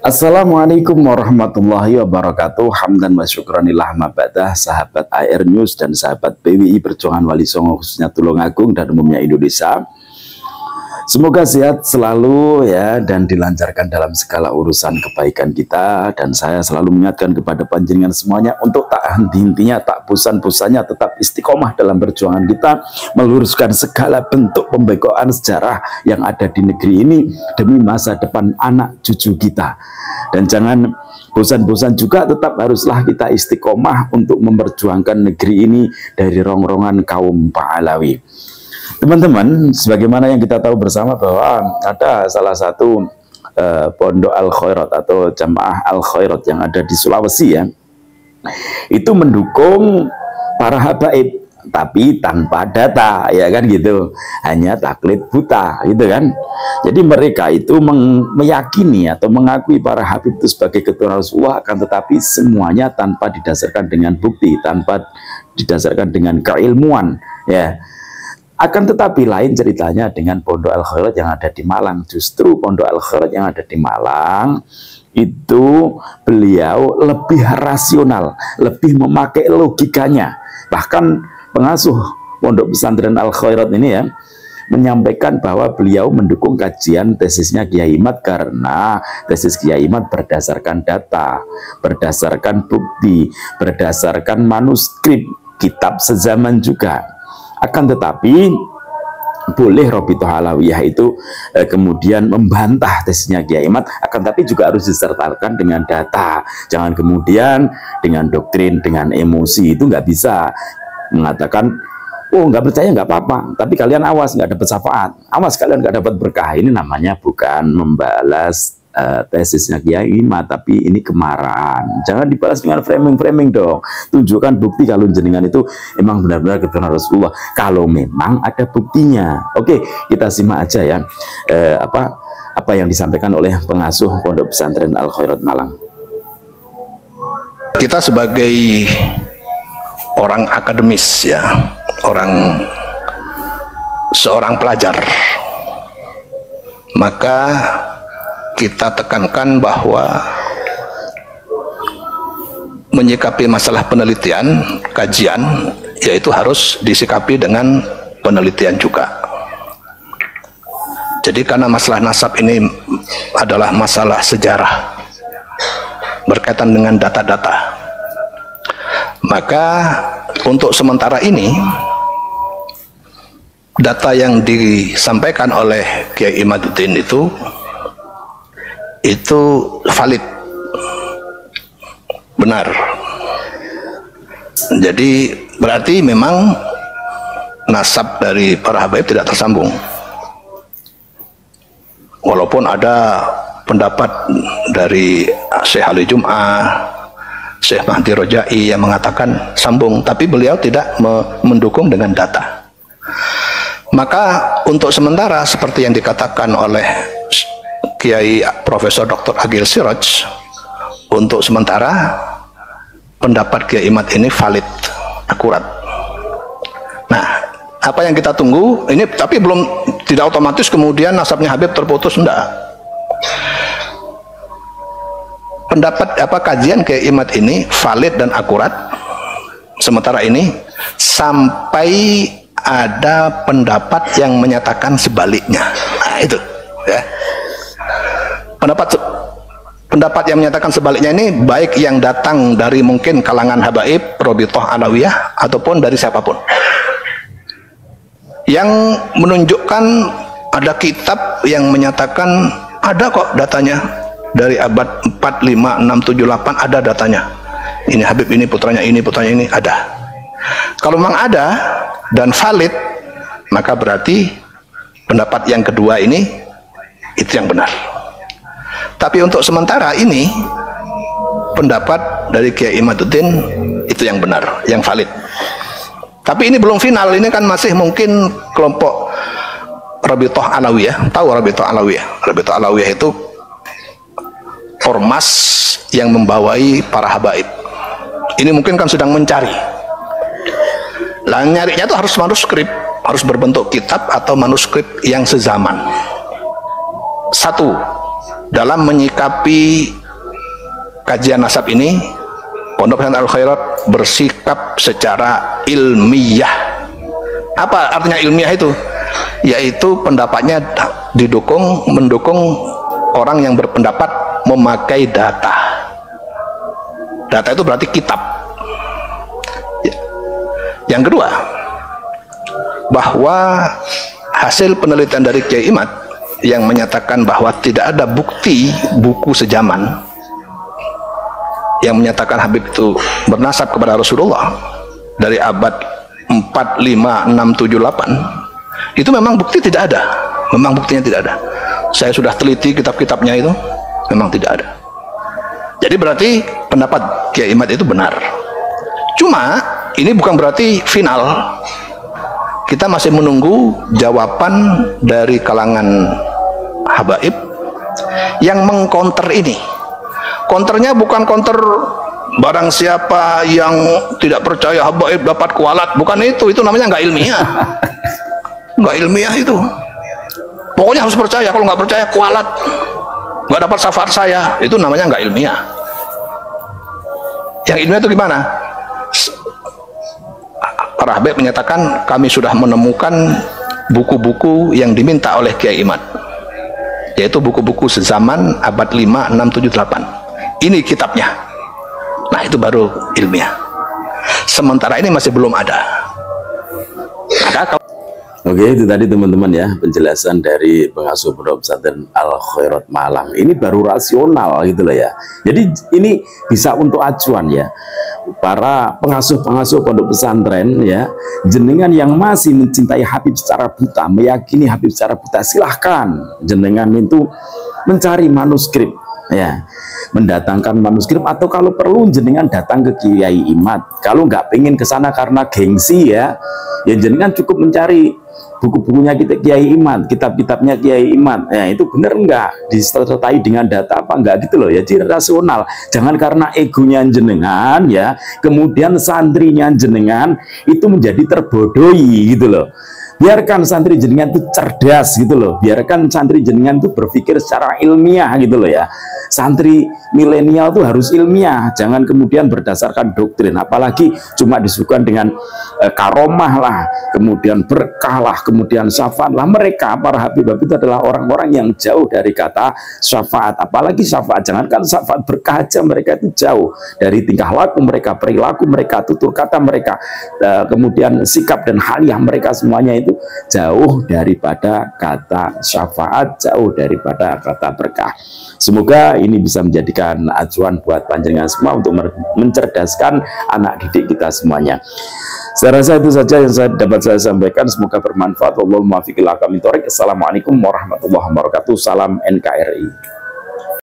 Assalamualaikum warahmatullahi wabarakatuh. Hamdan wa syukranillah mabadah, sahabat AR News dan sahabat PWI Perjuangan Wali Songo khususnya Tulungagung dan umumnya Indonesia. Semoga sehat selalu ya dan dilancarkan dalam segala urusan kebaikan kita, dan saya selalu mengingatkan kepada panjenengan semuanya untuk tak henti-hentinya, tak bosan-bosannya tetap istiqomah dalam perjuangan kita meluruskan segala bentuk pembekoan sejarah yang ada di negeri ini demi masa depan anak cucu kita. Dan jangan bosan-bosan juga, tetap haruslah kita istiqomah untuk memperjuangkan negeri ini dari rongrongan kaum Pahlawi. Teman-teman, sebagaimana yang kita tahu bersama bahwa ada salah satu pondok Al-Khairat atau jamaah Al-Khairat yang ada di Sulawesi ya, itu mendukung para habaib tapi tanpa data, ya kan gitu, hanya taklid buta gitu kan. Jadi mereka itu meyakini atau mengakui para habib itu sebagai keturunan Rasulullah, akan tetapi semuanya tanpa didasarkan dengan bukti, tanpa didasarkan dengan keilmuan ya. Akan tetapi lain ceritanya dengan Pondok Al-Khairat yang ada di Malang. Justru Pondok Al-Khairat yang ada di Malang itu beliau lebih rasional, lebih memakai logikanya. Bahkan pengasuh Pondok Pesantren Al-Khairat ini ya menyampaikan bahwa beliau mendukung kajian tesisnya Kiai Imad karena tesis Kiai Imad berdasarkan data, berdasarkan bukti, berdasarkan manuskrip kitab sezaman juga. Akan tetapi boleh Robitoh Alawiyah itu kemudian membantah tesisnya Kiai Imad, akan tapi juga harus disertakan dengan data. Jangan kemudian dengan doktrin, dengan emosi, itu nggak bisa mengatakan oh nggak percaya nggak apa-apa, tapi kalian awas nggak dapat syafaat, awas kalian nggak dapat berkah. Ini namanya bukan membalas tesisnya Kiai Imad, tapi ini kemarahan. Jangan dibalas dengan framing-framing dong. Tunjukkan bukti kalau jenengan itu emang benar-benar keturunan Rasulullah, kalau memang ada buktinya. Oke, kita simak aja ya apa yang disampaikan oleh pengasuh Pondok Pesantren Al-Khairat Malang. Kita sebagai orang akademis ya, seorang pelajar, maka kita tekankan bahwa menyikapi masalah penelitian, kajian, yaitu harus disikapi dengan penelitian juga. Jadi karena masalah nasab ini adalah masalah sejarah berkaitan dengan data-data, maka untuk sementara ini data yang disampaikan oleh Kiai Imaduddin itu valid, benar. Jadi berarti memang nasab dari para habaib tidak tersambung, walaupun ada pendapat dari Syekh Ali Jum'ah, Syekh Mahdi Rojai yang mengatakan sambung, tapi beliau tidak mendukung dengan data. Maka untuk sementara seperti yang dikatakan oleh Kiai Profesor Dr. Agil Siraj, untuk sementara pendapat Kiai Imad ini valid, akurat. Nah, apa yang kita tunggu ini, tapi belum, tidak otomatis kemudian nasabnya Habib terputus, enggak. Pendapat kajian Kiai Imad ini valid dan akurat sementara ini sampai ada pendapat yang menyatakan sebaliknya. Nah, itu ya. Pendapat yang menyatakan sebaliknya ini baik yang datang dari mungkin kalangan habaib, Robitoh Alawiyah, ataupun dari siapapun yang menunjukkan ada kitab yang menyatakan ada kok datanya dari abad 4, 5, 6, 7, 8 ada datanya, ini Habib ini putranya ini ada. Kalau memang ada dan valid, maka berarti pendapat yang kedua ini itu yang benar. Tapi untuk sementara ini pendapat dari Kiai Imaduddin itu yang benar, yang valid. Tapi ini belum final, ini kan masih mungkin kelompok Rabitoh Alawiyah. Tahu Rabitoh Alawiyah? Rabitoh Alawiyah itu ormas yang membawai para habaib. Ini mungkin kan sedang mencari. Lah nyarinya itu harus manuskrip, harus berbentuk kitab atau manuskrip yang sezaman. Satu, dalam menyikapi kajian nasab ini, Pondok Pesantren Al Khairat bersikap secara ilmiah. Apa artinya ilmiah itu? Yaitu pendapatnya mendukung orang yang berpendapat memakai data. Data itu berarti kitab. Yang kedua, bahwa hasil penelitian dari Kiai Imad yang menyatakan bahwa tidak ada bukti buku sejaman yang menyatakan Habib itu bernasab kepada Rasulullah dari abad 4, 5, 6, 7, 8, itu memang bukti tidak ada. Memang buktinya tidak ada. Saya sudah teliti kitab-kitabnya itu, memang tidak ada. Jadi berarti pendapat Kiai Imad itu benar. Cuma ini bukan berarti final. Kita masih menunggu jawaban dari kalangan habaib yang mengkonter ini. Konternya bukan konter barang siapa yang tidak percaya habaib dapat kualat, bukan itu namanya nggak ilmiah. Nggak ilmiah itu. Pokoknya harus percaya, kalau nggak percaya kualat, nggak dapat syafaat saya, itu namanya nggak ilmiah. Yang ilmiah itu gimana? Para habaib menyatakan kami sudah menemukan buku-buku yang diminta oleh Kiai Imad, yaitu buku-buku sezaman abad 5, 6, 7, 8. Ini kitabnya. Nah, itu baru ilmiah. Sementara ini masih belum ada. Oke, itu tadi teman-teman ya, penjelasan dari pengasuh Pondok Pesantren Al Khairat Malang. Ini baru rasional gitu loh ya. Jadi ini bisa untuk acuan ya. Para pengasuh-pengasuh pondok pesantren ya, jenengan yang masih mencintai Habib secara buta, meyakini Habib secara buta, silahkan jenengan itu mencari manuskrip ya, mendatangkan manuskrip, atau kalau perlu jenengan datang ke Kiai Imad. Kalau nggak pengen ke sana karena gengsi ya jenengan cukup mencari buku-bukunya Kiai Imad, kitab-kitabnya Kiai Imad. Ya, itu bener nggak disertai dengan data apa enggak gitu loh ya. Jadi rasional. Jangan karena egonya jenengan ya, kemudian santrinya jenengan itu menjadi terbodohi gitu loh. Biarkan santri jenengan itu cerdas gitu loh. Biarkan santri jenengan itu berpikir secara ilmiah gitu loh ya. Santri milenial itu harus ilmiah, jangan kemudian berdasarkan doktrin, apalagi cuma disuguhkan dengan karomah lah, kemudian berkah lah, kemudian syafaat lah. Mereka para habib itu adalah orang-orang yang jauh dari kata syafaat, apalagi syafaat. Jangankan syafaat, berkah aja mereka itu jauh dari tingkah laku mereka, perilaku mereka, tutur kata mereka, kemudian sikap dan haliah mereka, semuanya itu jauh daripada kata syafaat, jauh daripada kata berkah. Semoga ini bisa menjadikan acuan buat panjenengan semua untuk mencerdaskan anak didik kita semuanya. Saya rasa itu saja yang dapat saya sampaikan. Semoga bermanfaat. Wallahul muwaffiq ila aqwamit thoriq. Assalamualaikum warahmatullahi wabarakatuh. Salam NKRI.